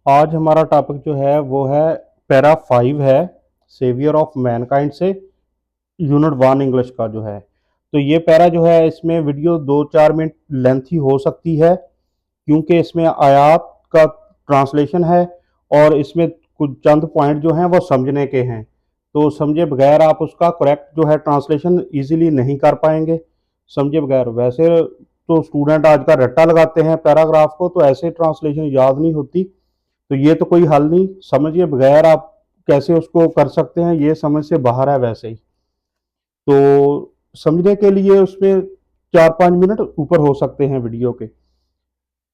आज हमारा टॉपिक जो है वो है पैरा 5 है, सेवियर ऑफ मैनकाइंड से यूनिट 1 इंग्लिश का जो है। तो ये पैरा जो है इसमें वीडियो 2-4 मिनट लेंथी हो सकती है, क्योंकि इसमें आयात का ट्रांसलेशन है और इसमें कुछ चंद पॉइंट जो हैं वो समझने के हैं। तो समझे बगैर आप उसका करेक्ट जो है ट्रांसलेशन इजीली नहीं कर पाएंगे, समझे बगैर। वैसे तो स्टूडेंट आज का रट्टा लगाते हैं पैराग्राफ को, तो ऐसे ट्रांसलेशन याद नहीं होती। तो ये तो कोई हल नहीं, समझिए बगैर आप कैसे उसको कर सकते हैं, ये समझ से बाहर है वैसे ही। तो समझने के लिए उसमें 4-5 मिनट ऊपर हो सकते हैं वीडियो के।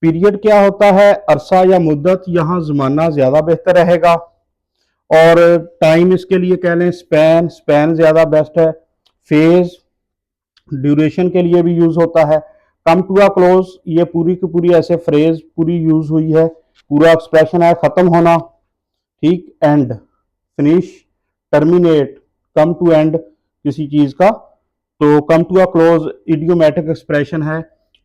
पीरियड क्या होता है, अरसा या मुद्दत, यहाँ ज़माना ज़्यादा बेहतर रहेगा। और टाइम इसके लिए कह लें स्पैन, स्पैन ज़्यादा बेस्ट है। फेज ड्यूरेशन के लिए भी यूज़ होता है। कम टू अ क्लोज, ये पूरी की पूरी ऐसे फ्रेज पूरी यूज़ हुई है, पूरा एक्सप्रेशन है ख़त्म होना, ठीक। End, finish, terminate, come to end किसी चीज़ का। तो come to a close idiomatic expression है।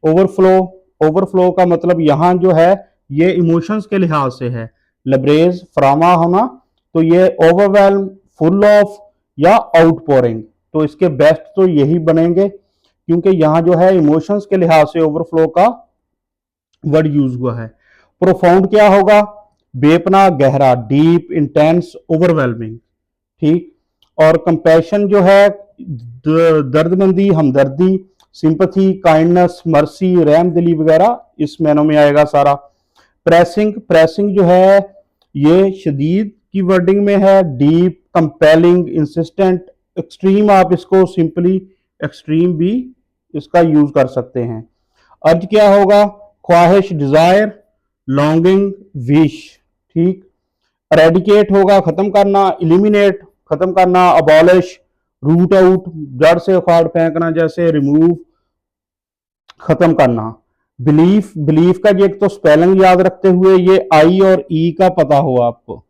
ओवरफ्लो, ओवरफ्लो का मतलब यहाँ जो है ये इमोशंस के लिहाज से है। लबरेज, फ्रामा होना, तो ये ओवरवेलम, फुल ऑफ या आउटपोरिंग। तो इसके बेस्ट तो यही बनेंगे, क्योंकि यहाँ जो है इमोशंस के लिहाज से ओवरफ्लो का वर्ड यूज हुआ है। प्रोफाउंड क्या होगा, बेपना, गहरा, डीप, इंटेंस, ओवरवेलमिंग, ठीक। और कंपैशन जो है दर्दमंदी, हमदर्दी, सिंपथी, काइंडनेस, मर्सी, रहमदिली वगैरह इस मैनों में आएगा सारा। प्रेसिंग, प्रेसिंग जो है ये शदीद की वर्डिंग में है। डीप, कंपेलिंग, इंसिस्टेंट, एक्सट्रीम, आप इसको सिंपली एक्सट्रीम भी इसका यूज कर सकते हैं। अर्ज क्या होगा, ख्वाहिश, डिजायर, लॉन्गिंग, विश, ठीक। एरेडिकेट होगा खत्म करना, इलिमिनेट खत्म करना, अबॉलिश, रूट आउट जड़ से उखाड़ फेंकना, जैसे रिमूव खत्म करना। बिलीफ, बिलीफ का ये एक तो स्पेलिंग याद रखते हुए ये आई और ई का पता हो आपको,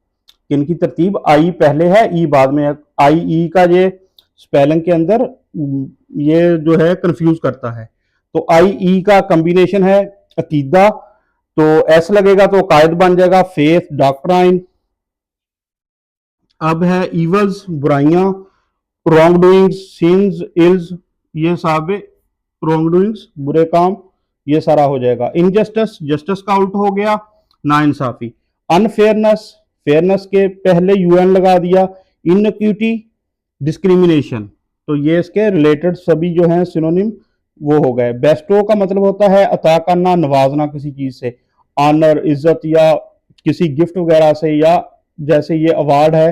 इनकी तरतीब आई पहले है ई बाद में है। आई ई का ये स्पेलिंग के अंदर ये जो है कंफ्यूज करता है। तो आई ई का कॉम्बिनेशन है अकीदा, तो एस लगेगा तो कायद बन जाएगा। Faith, doctrine. अब है इवल्स, बुराइयां, रॉन्ग डूइंग्स, सिंस, इल्स, ये सब रॉन्ग डूइंग्स, बुरे काम, ये सारा हो जाएगा। इनजस्टिस, जस्टिस का उल्ट हो गया नाइंसाफी। अनफेयरनेस, फेयरनेस के पहले यूएन लगा दिया। इनइक्विटी, डिस्क्रिमिनेशन, तो ये इसके रिलेटेड सभी जो हैं सिनोनिम वो हो गए। बेस्टो का मतलब होता है अता करना, नवाजना किसी चीज से। ऑनर, इज्जत या किसी गिफ्ट वगैरह से, या जैसे ये अवार्ड है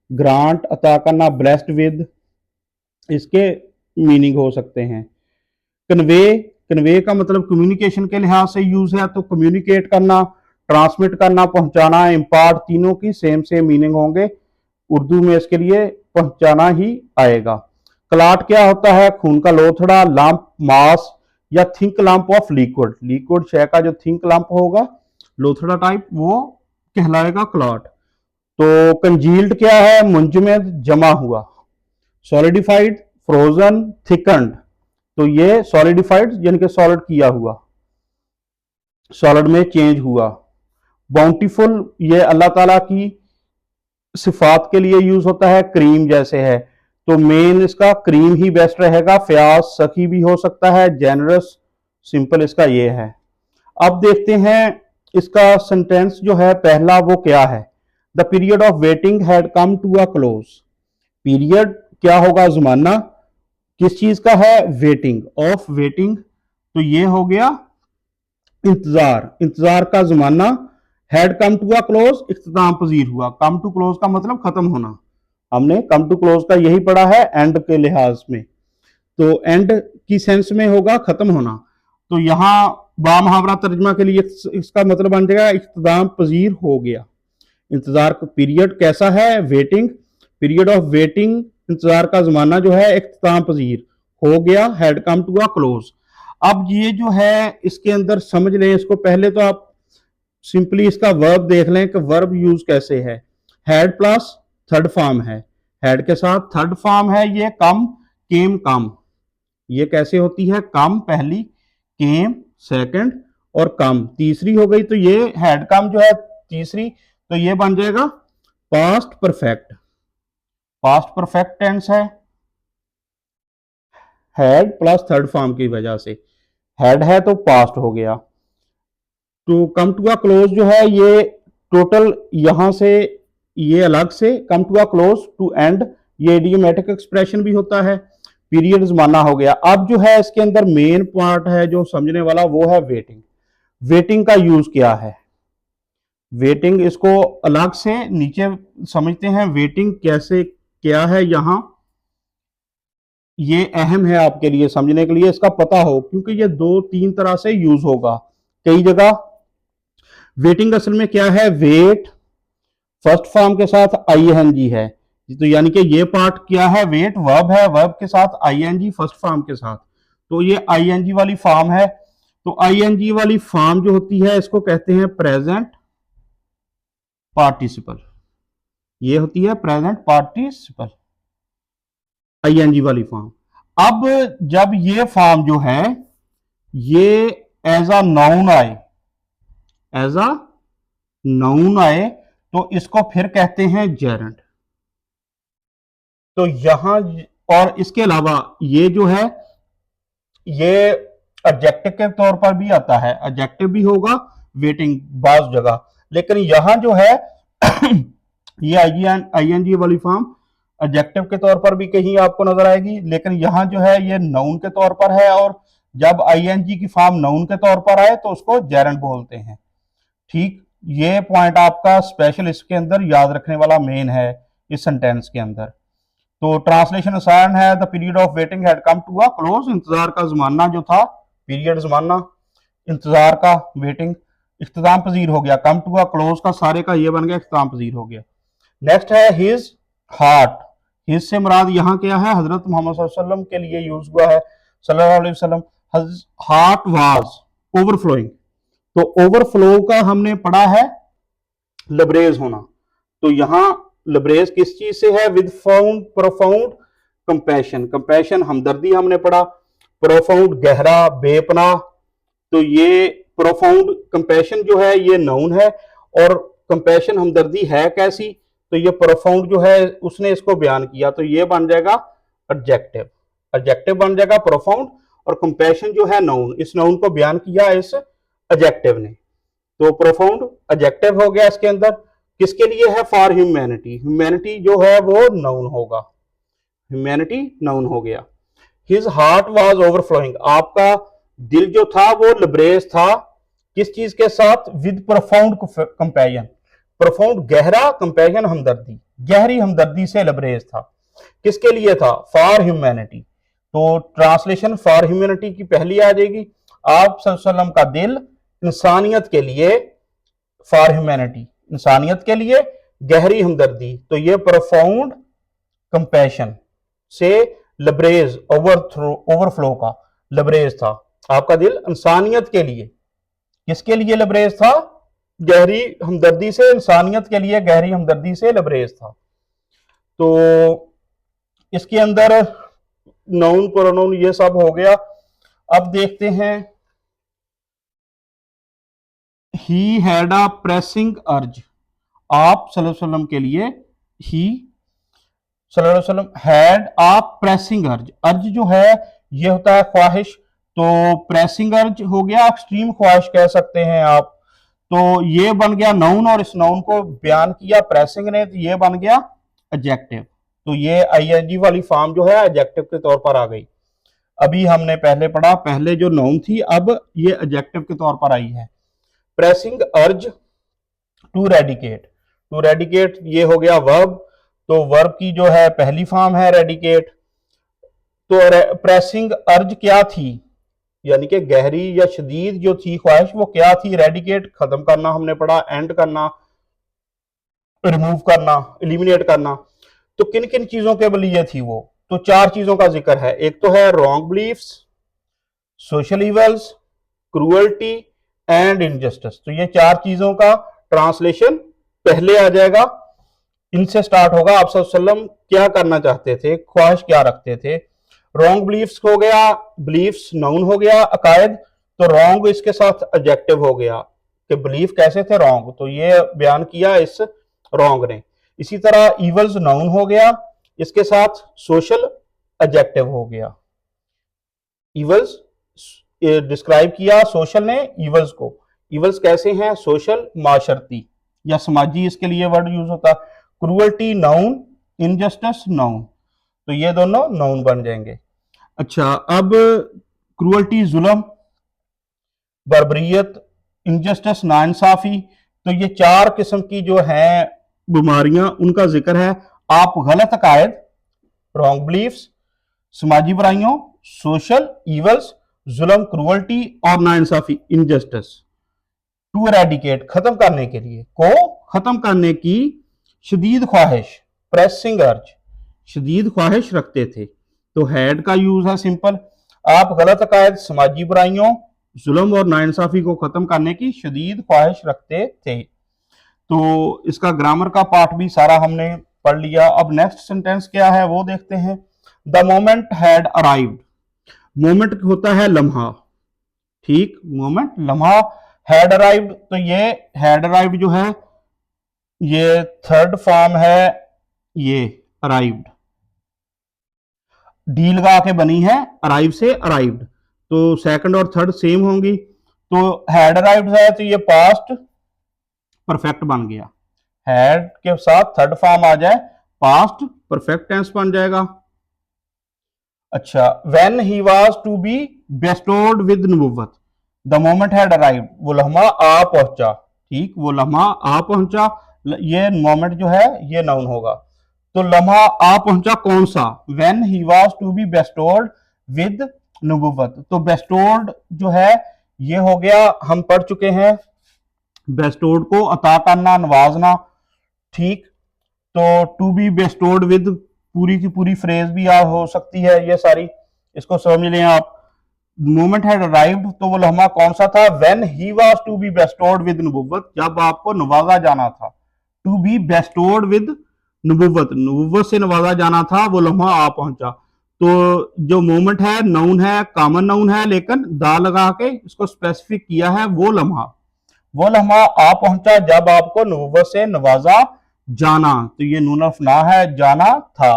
ग्रांट, अता करना, ब्लेस्ड विद, इसके मीनिंग हो सकते हैं। कन्वे, कन्वे का मतलब कम्युनिकेशन के लिहाज से यूज है, तो कम्युनिकेट करना, ट्रांसमिट करना, पहुंचाना, इम्पार्ट, तीनों की सेम सेम मीनिंग होंगे। उर्दू में इसके लिए पहुंचाना ही आएगा। क्लाट क्या होता है, खून का लोथड़ा, लंप, मास या think lump of liquid, liquid शय का जो थिंक लंप होगा लोथड़ा टाइप, वो कहलाएगा क्लॉट। तो कंजील्ड क्या है, मुंजमद, जमा हुआ। सॉलिडिफाइड, फ्रोजन, थिकंड, तो ये सॉलिडिफाइड यानी कि सॉलिड किया हुआ, सॉलिड में चेंज हुआ। बाउंटीफुल, ये अल्लाह ताला की सिफात के लिए यूज होता है, क्रीम जैसे है, तो मेन इसका क्रीम ही बेस्ट रहेगा। फ्याज, सखी भी हो सकता है, जेनरस, सिंपल इसका ये है। अब देखते हैं इसका सेंटेंस जो है पहला वो क्या है। The period of waiting had come to a close. Period क्या होगा, जमाना किस चीज का है, वेटिंग, ऑफ वेटिंग, तो ये हो गया इंतजार, इंतजार का जमाना। Had come to a close, इख्तिताम पजीर हुआ। कम टू क्लोज का मतलब खत्म होना, हमने कम टू क्लोज का यही पढ़ा है एंड के लिहाज में, तो एंड की सेंस में होगा खत्म होना। तो यहां बामहावरा तर्जमा के लिए इसका मतलब बन जाएगा इख्तिताम पजीर हो गया। इंतजार का पीरियड कैसा है, वेटिंग, पीरियड ऑफ वेटिंग, इंतजार का जमाना जो है इख्तिताम पजीर हो गया, had come to a close. अब ये जो है इसके अंदर समझ लें इसको, पहले तो आप सिंपली इसका वर्ब देख लें कि वर्ब यूज कैसे है। हैड प्लस थर्ड फॉर्म है, हैड के साथ थर्ड फॉर्म है ये कम, केम, कम, ये कैसे होती है, कम पहली, केम सेकंड और कम तीसरी हो गई। तो ये हैड कम जो है तीसरी, तो ये बन जाएगा past perfect. Past perfect tense है, हैड प्लस थर्ड फॉर्म की वजह से, हैड है तो पास्ट हो गया। तो कम टू अ क्लोज जो है ये टोटल यहां से ये अलग से, come to a close to end, ये इडियोमेटिक एक्सप्रेशन भी होता है। पीरियड जमाना हो गया। अब जो है इसके अंदर मेन पार्ट है जो समझने वाला, वो है वेटिंग। वेटिंग का यूज क्या है, वेटिंग इसको अलग से नीचे समझते हैं। वेटिंग कैसे क्या है यहां, ये अहम है आपके लिए समझने के लिए, इसका पता हो, क्योंकि ये दो तीन तरह से यूज होगा कई जगह। वेटिंग असल में क्या है, वेट फर्स्ट फॉर्म के साथ आईएनजी है, तो यानी कि ये पार्ट क्या है, वेट वर्ब है, वर्ब के साथ आईएनजी फर्स्ट फॉर्म के साथ, तो ये आईएनजी वाली फॉर्म है। तो आईएनजी वाली फॉर्म जो होती है इसको कहते हैं प्रेजेंट पार्टिसिपल, ये होती है प्रेजेंट पार्टिसिपल, आईएनजी वाली फॉर्म। अब जब ये फॉर्म जो है ये एज अ नाउन आए, एज अ नाउन आए, तो इसको फिर कहते हैं जेरेंट। तो यहां और इसके अलावा ये जो है ये एडजेक्टिव के तौर पर भी आता है, एडजेक्टिव भी होगा वेटिंग बाज जगह, लेकिन यहां जो है ये आईएनजी वाली फॉर्म एडजेक्टिव के तौर पर भी कहीं आपको नजर आएगी, लेकिन यहां जो है ये नाउन के तौर पर है, और जब आईएनजी की फॉर्म नाउन के तौर पर आए तो उसको जेरेंट बोलते हैं। ठीक, ये पॉइंट आपका स्पेशल इसके अंदर याद रखने वाला मेन है इस सेंटेंस के अंदर। तो ट्रांसलेशन आसान है, the period of waiting had come to a close, इंतजार का जमाना जो था, पीरियड जमाना इंतजार का, वेटिंग इख्तिताम पजीर हो गया, कम टू अ क्लोज का सारे का ये बन गया इख्तिताम पजीर हो गया। नेक्स्ट है हिज हार्ट, हिज से मुराद यहाँ क्या है, हजरत मोहम्मद सल्लल्लाहु अलैहि वसल्लम के लिए यूज हुआ है, सल्लल्लाहु अलैहि वसल्लम। हार्ट वाज ओवरफ्लोइंग, तो ओवरफ्लो का हमने पढ़ा है लबरेज होना, तो यहां लबरेज किस चीज से है, with found profound compassion, compassion हमदर्दी हमने पढ़ा, प्रोफाउंड गहरा बेपना, तो ये प्रोफाउंड कंपैशन जो है ये नाउन है, और कंपैशन हमदर्दी है कैसी, तो ये प्रोफाउंड जो है उसने इसको बयान किया, तो ये बन जाएगा एडजेक्टिव, एडजेक्टिव बन जाएगा प्रोफाउंड, और कंपैशन जो है नाउन, इस नाउन को बयान किया इस एडजेक्टिव ने, तो प्रोफाउंड एडजेक्टिव हो गया इसके अंदर। किसके लिए है, फॉर ह्यूमैनिटी, ह्यूमैनिटी जो है वो नाउन होगा, ह्यूमैनिटी नाउन हो गया। हिज हार्ट वाज ओवरफ्लोइंग, आपका दिल जो था वो लबरेज था, किस चीज के साथ, विद प्रोफाउंड कंपैशन, प्रोफाउंड गहरा, कंपैशन हमदर्दी, गहरी हमदर्दी से लबरेज था। किसके लिए था, फॉर ह्यूमैनिटी, तो ट्रांसलेशन फॉर ह्यूमैनिटी की पहली आ जाएगी, आप सल्लल्लाहु अलैहि वसल्लम का दिल इंसानियत के लिए, फॉर ह्यूमैनिटी इंसानियत के लिए गहरी हमदर्दी, तो ये प्रोफाउंड कंपैशन से लबरेज, ओवरफ्लो का लबरेज था, आपका दिल इंसानियत के लिए, किसके लिए लबरेज था, गहरी हमदर्दी से, इंसानियत के लिए गहरी हमदर्दी से लबरेज था। तो इसके अंदर नाउन प्रोनाउन ये सब हो गया। अब देखते हैं, ही हैड अ प्रेसिंग अर्ज, आप सल्लल्लाहु अलैहि वसल्लम के लिए, ही सल्लल्लाहु अलैहि वसल्लम हैड अ प्रेसिंग अर्ज, अर्ज जो है ये होता है ख्वाहिश, तो प्रेसिंग अर्ज हो गया एक्सट्रीम ख्वाहिश कह सकते हैं आप, तो ये बन गया नाउन, और इस नाउन को बयान किया प्रेसिंग ने, तो ये बन गया एडजेक्टिव, तो ये आईएनजी वाली फॉर्म जो है एडजेक्टिव के तौर पर आ गई। अभी हमने पहले पढ़ा, पहले जो नाउन थी अब ये एडजेक्टिव के तौर पर आई है। Pressing urge to eradicate, to eradicate ये हो गया वर्ब, तो वर्ब की जो है पहली फॉर्म है रेडिकेट, तो प्रेसिंग अर्ज क्या थी, यानी कि गहरी या शदीद जो थी ख्वाहिश वो क्या थी, रेडिकेट खत्म करना हमने पढ़ा, एंड करना, रिमूव करना, एलिमिनेट करना, तो किन किन चीजों के लिए थी वो, तो चार चीजों का जिक्र है, एक तो है wrong beliefs, social evils, cruelty and injustice, तो ये चार चीजों का ट्रांसलेशन पहले आ जाएगा, इनसे स्टार्ट होगा, आप सल्लल्लाहु अलैहि वसल्लम क्या करना चाहते थे, ख्वाहिश क्या रखते थे। रॉन्ग बिलीफ्स हो गया, बिलीफ्स नाउन हो गया, अकायद, तो रॉन्ग इसके साथ एडजेक्टिव हो गया, कि बिलीफ कैसे थे, रॉन्ग, तो ये बयान किया इस रॉन्ग ने। इसी तरह इवल्स नाउन हो गया, इसके साथ सोशल एडजेक्टिव हो गया। इवल्स डिस्क्राइब किया सोशल ने इवल्स को। इवल्स कैसे हैं, सोशल, माशरती या समाजी, इसके लिए वर्ड यूज होता है। क्रूअल्टी नाउन, इनजस्टिस नाउन, तो ये दोनों नाउन बन जाएंगे। अच्छा, अब क्रूअल्टी जुल्म, बर्बरियत, इनजस्टिस नाइंसाफी, तो ये चार किस्म की जो है बीमारियां, उनका जिक्र है। आप गलत अकायद, रॉन्ग बिलीफ्स, समाजी बुराइयों, सोशल इवल्स, जुल्म, क्रूअल्टी और नाइंसाफी, इनजस्टिस, टू एरेडिकेट, खत्म करने के लिए, को खत्म करने की शदीद ख्वाहिश, प्रेसिंग अर्ज, शदीद ख्वाहिश रखते थे। तो हैड का यूज है सिंपल। आप गलत अकायद, समाजी बुराइयों, जुल्म और नाइंसाफी को खत्म करने की शदीद ख्वाहिश रखते थे। तो इसका ग्रामर का पार्ट भी सारा हमने पढ़ लिया। अब नेक्स्ट सेंटेंस क्या है वो देखते हैं। The moment had arrived, moment होता है लम्हा, ठीक, मोमेंट लम्हा, हैड अराइव्ड, तो ये हैड अराइव्ड जो है ये थर्ड फॉर्म है, ये अराइव्ड, डी लगा के बनी है, अराइव से अराइव्ड, तो सेकंड और थर्ड सेम होंगी। तो हैड अराइव्ड है तो ये पास्ट परफेक्ट बन गया, हैड के साथ थर्ड फॉर्म आ जाए पास्ट परफेक्ट टेंस बन जाएगा। अच्छा, when he was to be bestowed with नबुव्वत, द मोमेंट हैड अराइव्ड, वो लम्हा आ पहुंचा, ठीक, वो लम्हा आ पहुंचा, ये मोमेंट जो है ये नाउन होगा। तो लम्हा आ पहुंचा कौन सा, when he was to be bestowed with नबुव्वत, तो बेस्टोर्ड जो है ये हो गया, हम पढ़ चुके हैं, बेस्टोर्ड को अता करना, नवाजना, ठीक। तो टू बी बेस्टोर्ड विद पूरी की पूरी फ्रेज भी हो सकती है ये सारी, इसको समझ लें आप। मोमेंट हैड अराइव्ड, तो वो लम्हा कौन सा था, when he was to be bestowed with नबुव्वत, जब आपको नवाजा जाना था, टू बी बेस्टोर्ड विद नबुव्वत, नबुव्वत से नवाजा जाना था, वो लम्हा आ पहुंचा। तो जो मोमेंट है नाउन है, कॉमन नाउन है, लेकिन दा लगा के इसको स्पेसिफिक किया है, वो लम्हा आ पहुंचा जब आपको नबुव्वत से नवाजा जाना, तो ये नून ऑफ ना है, जाना था।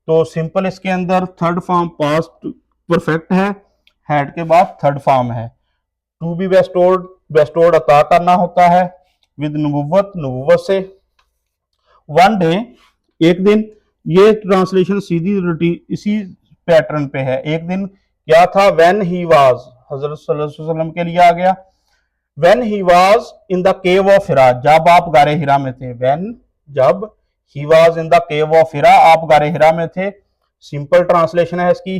तो सिंपल इसके अंदर थर्ड फॉर्म पास्ट परफेक्ट है, हैड के बाद थर्ड फॉर्म है। टू बी बेस्टोर्ड, बेस्टोर्ड अता करना होता है, विद नबुव्वत, नबुव्वत से। वन डे, एक दिन, ये ट्रांसलेशन सीधी इसी पैटर्न पे है। एक दिन क्या था, व्हेन ही वाज, हजरत सल्लल्लाहु अलैहि वसल्लम के लिए आ गया। When he was in the cave of Hira, जब आप गारे हिरा में थे, व्हेन, जब, he was in the cave of Hira, आप गारे हिरा में थे। सिंपल ट्रांसलेशन है इसकी,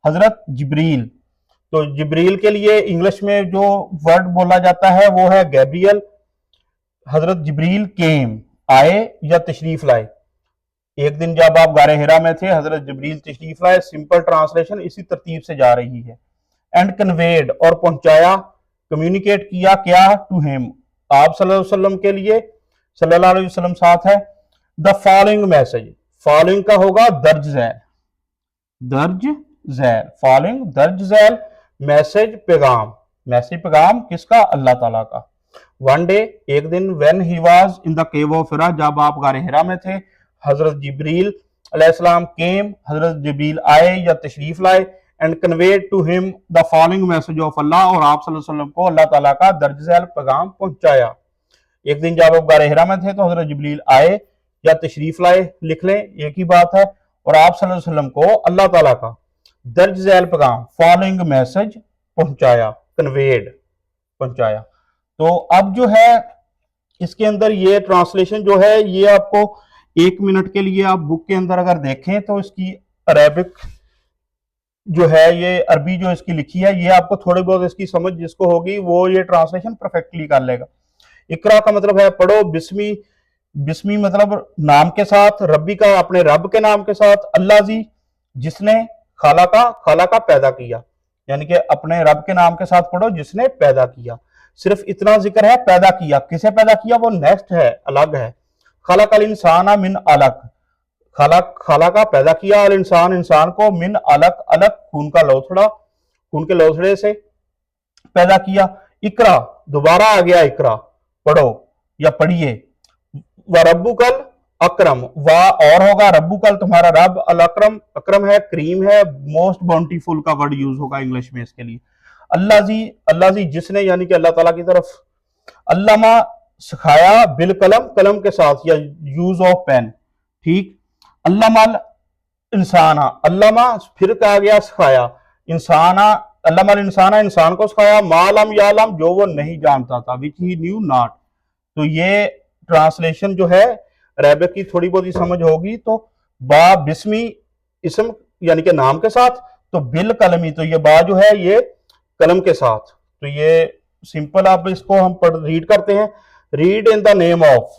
हजरत जिब्रील, तो जिब्रील के लिए इंग्लिश में जो वर्ड बोला जाता है वो है गैब्रियल। हजरत जिब्रील केम, आए या तशरीफ लाए, एक दिन जब आप गारे हिरा में थे हजरत जिब्रील तशरीफ लाए। सिंपल ट्रांसलेशन इसी तरतीब से जा रही है। एंड कन्वेड, और पहुंचाया, कम्युनिकेट किया, क्या, टू हिम, आप सल्लल्लाहु अलैहि वसल्लम के लिए, सल्लल्लाहु अलैहि वसल्लम साथ है। द फॉलोइंग मैसेज, फॉलोइंग का होगा दर्ज झैल, दर्ज झैल, फॉलोइंग दर्ज झैल, मैसेज पैगाम, मैसेज पैगाम किसका, अल्लाह ताला का। वन डे, एक दिन, when he was in the cave of Hira, जब आप गारे हिरा में थे, हजरत जिब्रील अलैहिस्सलाम केम, हजरत जिब्रील आए या तशरीफ लाए, and conveyed to him the following message of Allah, और आप सल्लल्लाहु अलैहि वसल्लम को अल्लाह ताला का दर्ज झैल पैगाम पहुंचाया। एक दिन जब आप गारे हिरा में थे तो हजरत जिब्रील आए या तशरीफ लाए, लिख लें, एक ही बात है, और आप सल्लल्लाहु अलैहि वसल्लम को अल्लाह ताला का दर्ज झैल पैगाम, फॉलोइंग मैसेज पहुंचाया, कन्वेड, पहुंचाया। तो अब जो है इसके अंदर ये ट्रांसलेशन जो है ये आपको 1 मिनट के लिए आप बुक के अंदर अगर देखें तो इसकी अरेबिक जो है, ये अरबी जो इसकी लिखी है, ये आपको थोड़ी बहुत इसकी समझ जिसको होगी वो ये ट्रांसलेशन परफेक्टली कर लेगा। इकरा का मतलब है पढ़ो, बिस्मी, बिस्मी मतलब नाम के साथ, रब्बी का अपने रब के नाम के साथ, अल्लाह जी जिसने, खाला का पैदा किया, यानी कि अपने रब के नाम के साथ पढ़ो जिसने पैदा किया। सिर्फ इतना जिक्र है, पैदा किया, किसे पैदा किया वो नेक्स्ट है, अलग है। खाला कल इंसान मिन अलग, खाला का पैदा किया, अल इंसान, इंसान को, मिन अलग, खून का लोथड़ा, खून के लोथड़े से पैदा किया। इकरा दोबारा आ गया इकरा, पढ़ो या पढ़िए। व रब्बुकल अकरम, वाह और होगा, रब्बुकल तुम्हारा रब, अल अकरम, अकरम है क्रीम है, मोस्ट बाउंटीफुल का वर्ड यूज होगा इंग्लिश में इसके लिए। अल्लाह जी जिसने, यानी कि अल्लाह ताला की तरफ। अल्लामा सिखाया, बिल कलम, कलम के साथ, या यूज ऑफ पेन, ठीक। अल्लामा इंसाना, अल्लामा फिर कहा गया सिखाया, इंसाना, अल्लामा इंसाना, इंसान को सिखाया, मालम यालम, जो वो नहीं जानता था, विच ही न्यू नॉट। तो ये ट्रांसलेशन जो है अरेबिक की थोड़ी बहुत ही समझ होगी तो बा बिस्मी इसम यानी कि नाम के साथ, तो बिल कलमी, तो ये बा जो है ये कलम के साथ। तो ये सिंपल, आप इसको हम रीड करते हैं। Read in the name of,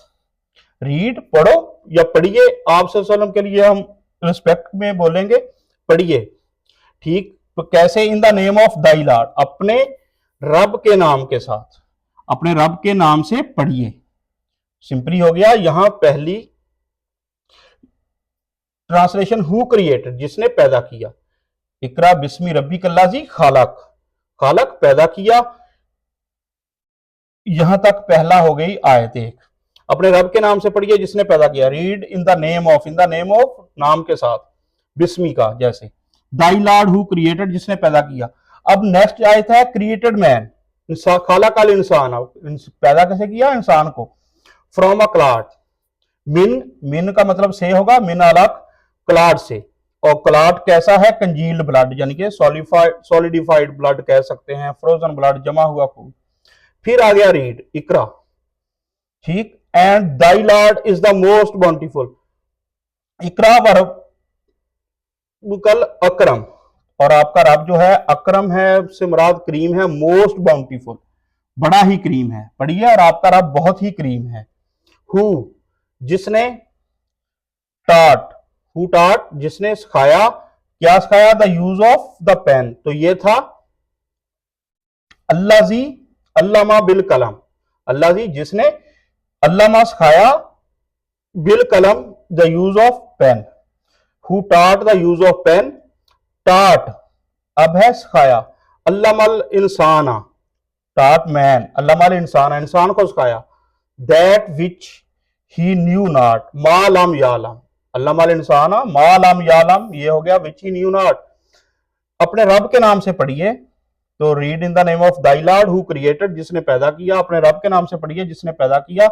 read पढ़ो या पढ़िए, आप सल्लल्लाहु अलैहि वसल्लम के लिए हम रिस्पेक्ट में बोलेंगे पढ़िए, ठीक। तो कैसे? In the name of thy Lord, अपने रब के नाम के साथ, अपने रब के नाम से पढ़िए। सिंपली हो गया। यहां पहली ट्रांसलेशन, हु क्रिएटेड, जिसने पैदा किया। इकरा बिस्मी रब्बी कल्लाजी खालक, खालक पैदा किया, यहां तक पहला हो गई आयत एक। अपने रब के नाम से पढ़िए जिसने पैदा किया। Read in the name of, in the name of नाम के साथ, बिस्मी का जैसे। दाई लॉर्ड हु क्रिएटेड, जिसने पैदा किया। अब नेक्स्ट आयत है क्रिएटेड मैन, खालक अल इंसान, पैदा कैसे किया? इंसान को। फ्रॉम अ क्लाड, मिन, मिन का मतलब से होगा, मिन अलग, क्लाड से। और क्लाड कैसा है? कंजील्ड ब्लड, यानी कि सॉलिडिफाइड ब्लड कह सकते हैं, फ्रोजन ब्लड, जमा हुआ खून। फिर आ गया रीड, इकरा, ठीक। And thy Lord is the most bountiful, इकरा वरब्बुकल अकरम, और आपका रब जो है अकरम है, से मुराद करीम है, मोस्ट बाउंटीफुल, बड़ा ही करीम है, पढ़िए। और आपका रब बहुत ही करीम है। हु, जिसने, टाट, हु टाट, जिसने सिखाया, क्या सिखाया? The use of the pen, तो ये था अल्लाह जी, अल्लामा बिल कलम, अल्लाह जी जिसने अल्लामा सिखाया, बिल कलम the use of pen, who taught the use of pen, taught अब है सिखाया, अल्लामल इंसाना, टाट मैन, अल्लामल इंसाना, इंसान को सिखाया, that which he knew not, मालम यालम, अल्लामल इंसाना मालम यालम, ये हो गया विच ही न्यू नॉट। अपने रब के नाम से पढ़िए, तो read in the name of thy Lord who created, जिसने पैदा किया, अपने रब के नाम से पढ़िए जिसने पैदा किया।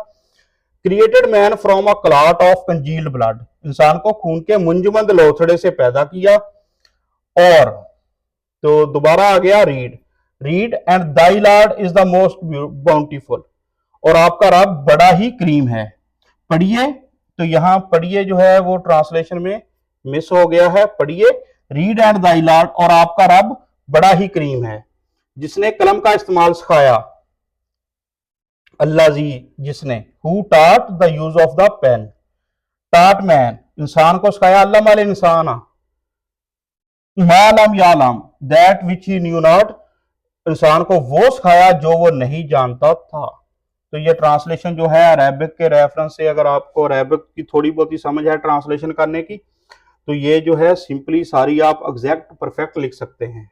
Created man from a clot of congealed blood, इंसान को खून के मुंजमद लोथड़े से पैदा किया। और तो दोबारा आ गया read, read and thy Lord is the most bountiful, और आपका रब बड़ा ही करीम है, पढ़िए। तो यहां पढ़िए जो है वो ट्रांसलेशन में मिस हो गया है, पढ़िए। रीड एंड दाई लॉर्ड, और आपका रब बड़ा ही करीम है, जिसने कलम का इस्तेमाल सिखाया, अल्लाह जी जिसने। Who taught the use of the pen, taught man, इंसान को सिखाया, अल्लाह माल इंसान, मालम यालम, that which he knew not, इंसान को वो सिखाया जो वो नहीं जानता था। तो ये ट्रांसलेशन जो है अरेबिक के रेफरेंस से, अगर आपको अरेबिक की थोड़ी बहुत ही समझ है ट्रांसलेशन करने की, तो ये जो है सिंपली सारी आप एग्जैक्ट परफेक्ट लिख सकते हैं।